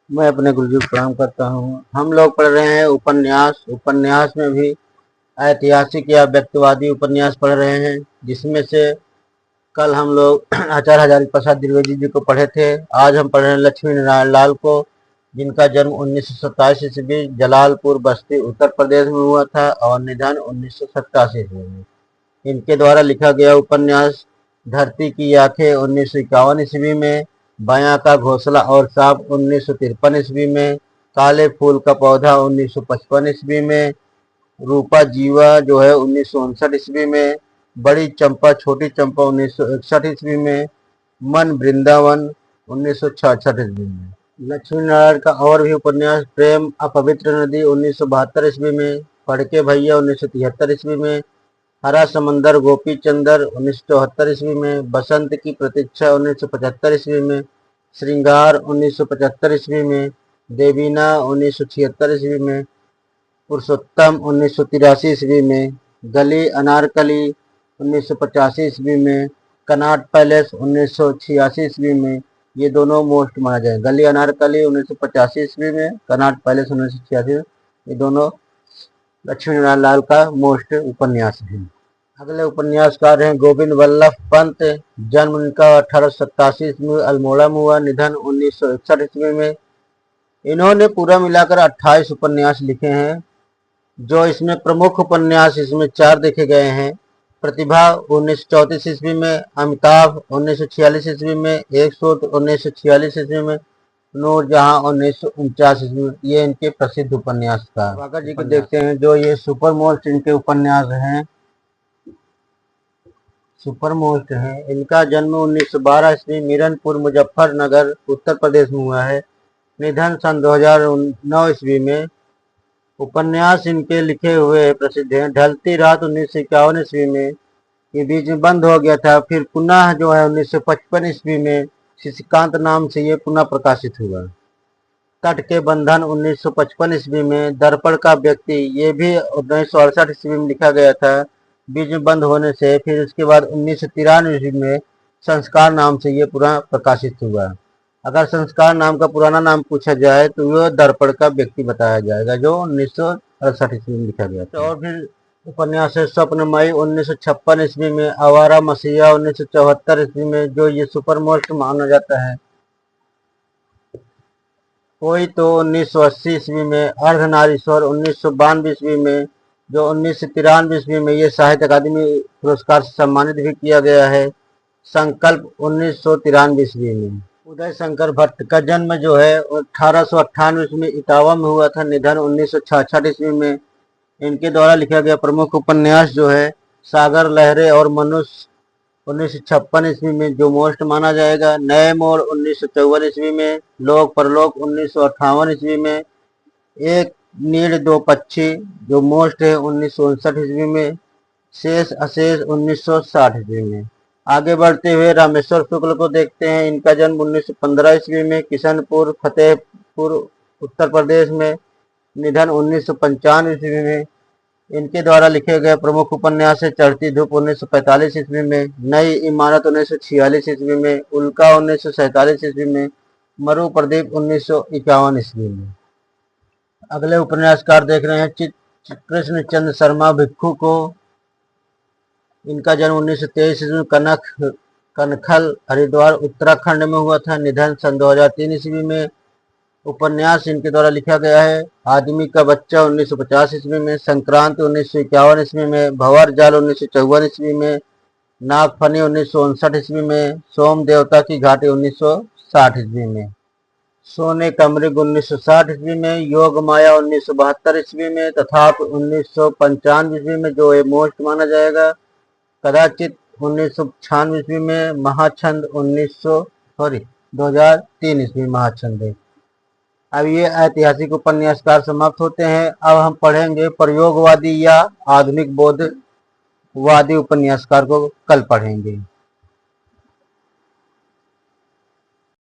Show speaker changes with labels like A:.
A: मैं अपने गुरुजी को प्रणाम करता हूँ। हम लोग पढ़ रहे हैं उपन्यास। उपन्यास में भी ऐतिहासिक या व्यक्तिवादी उपन्यास पढ़ रहे हैं, जिसमें से कल हम लोग आचार्य हजारी प्रसाद द्विवेदी जी को पढ़े थे। आज हम पढ़ रहे हैं लक्ष्मी नारायण लाल को, जिनका जन्म 1927 ईस्वी जलालपुर बस्ती उत्तर प्रदेश में हुआ था और निधन 1987 ईस्वी में। इनके द्वारा लिखा गया उपन्यास धरती की आंखें 1951 ईस्वी में, बयां का घोंसला और सांप 1953 ईस्वी में, काले फूल का पौधा 1955 ईस्वी में, रूपा जीवा जो है 1959 ईस्वी में, बड़ी चंपा छोटी चंपा 1961 ईस्वी में, मन वृंदावन 1966 ईस्वी में। लक्ष्मी नारायण का और भी उपन्यास प्रेम अपवित्र नदी 1972 ईस्वी में, फड़के भैया 1973 ईस्वी में, हरा समंदर गोपी चंदर 1974 ईस्वी में, बसंत की प्रतीक्षा 1975 ईस्वी में, श्रृंगार 1975 ईस्वी में, देवीना 1976 ईस्वी में, पुरुषोत्तम 1983 ईस्वी में, गली अनारकली 1985 ईस्वी में, कनॉट पैलेस 1986 ईस्वी में। ये दोनों मोस्ट माना जाए। गली अनारकली 1985 ईस्वी में, कनॉट पैलेस 1986, ये दोनों लक्ष्मी नारायण लाल का मोस्ट उपन्यास है। अगले उपन्यासकार हैं गोविंद वल्लभ पंत। जन्म उनका 1887 ईस्वी में अल्मोड़ा में हुआ, निधन 1961 ईस्वी में। इन्होंने पूरा मिलाकर 28 उपन्यास लिखे हैं। जो इसमें प्रमुख उपन्यास इसमें 4 देखे गए हैं। प्रतिभा 1934 ईस्वी में, अमिताभ 1946 ईस्वी में, एक सूत्र 1946 ईस्वी में, नूरजहां 1949 ईस्वी में। ये इनके प्रसिद्ध उपन्यास था। वाकर जी को देखते हैं, जो ये सुपर मोस्ट इनके उपन्यास हैं, सुपर मोस्ट है। इनका जन्म 1912 ईस्वी मीरनपुर मुजफ्फरनगर उत्तर प्रदेश में हुआ है, निधन सन 2009 ईस्वी में। उपन्यास इनके लिखे हुए प्रसिद्ध हैं। ढलती रात 1951 ईस्वी में, ये बीच में बंद हो गया था, फिर पुनः जो है 1955 ईस्वी में शशिकांत नाम से ये पुनः प्रकाशित हुआ। तट के बंधन 1955 ईस्वी में, दर्पण का व्यक्ति ये भी 1968 ईस्वी में लिखा गया था, बीच में बंद होने से फिर उसके बाद 1993 ईस्वी में संस्कार नाम से ये पुनः प्रकाशित हुआ। अगर संस्कार नाम का पुराना नाम पूछा जाए तो वह दर्पण का व्यक्ति बताया जाएगा, जो 1968 ईस्वी में लिखा गया था। और फिर उपन्यास है स्वप्नमयी 1956 ईस्वी में, आवारा मसीहा 1974 ईस्वी में, जो ये सुपर मोस्ट माना जाता है। कोई तो 1980 ईस्वी में, अर्धनारीश्वर 1992 ईस्वी में, जो 1993 ईस्वी में ये साहित्य अकादमी पुरस्कार से सम्मानित भी किया गया है। संकल्प 1993 ईस्वी में। उदय शंकर भट्ट का जन्म जो है 1898 ईस्वी में इटावा में हुआ था, निधन 1966 ईस्वी में। इनके द्वारा लिखा गया प्रमुख उपन्यास जो है सागर लहरें और मनुष्य 1956 ईस्वी में, जो मोस्ट माना जाएगा। नए मोड़ 1954 ईस्वी में, लोक परलोक 1958 ईस्वी में, एक नीड़ दो पक्षी जो मोस्ट है 1959 ईस्वी में, शेष अशेष 1960 ईस्वी में। आगे बढ़ते हुए रामेश्वर शुक्ल को देखते हैं। इनका जन्म 1915 ईस्वी में किशनपुर फतेहपुर उत्तर प्रदेश में, निधन 1995 ईस्वी में। इनके द्वारा लिखे गए प्रमुख उपन्यास है चढ़ती धूप 1945 ईस्वी में, नई इमारत 1946 ईस्वी में, उल्का 1947 ईस्वी में, मरु प्रदीप 1951 ईस्वी में। अगले उपन्यासकार देख रहे हैं कृष्ण चंद्र शर्मा भिक्खु को। इनका जन्म 1923 ईस्वी में कनखल हरिद्वार उत्तराखंड में हुआ था, निधन सन 2003 ईस्वी में। उपन्यास इनके द्वारा लिखा गया है आदमी का बच्चा 1950 ईस्वी में, संक्रांति 1951 ईस्वी में, भंवर जाल 1954 ईस्वी में, नागफनी 1959 ईस्वी में, सोम देवता की घाटी 1960 ईस्वी में, सोने का मृग 1960 ईस्वी में, योग माया 1972 ईस्वी में, तथापि 1995 ईस्वी में, जो ये मोस्ट माना जाएगा। कदाचित 1996 ईस्वी में, महाछंद 2003 ईस्वी महाछंद है। अब ये ऐतिहासिक उपन्यासकार समाप्त होते हैं। अब हम पढ़ेंगे प्रयोगवादी या आधुनिक बोधवादी उपन्यासकार को कल पढ़ेंगे।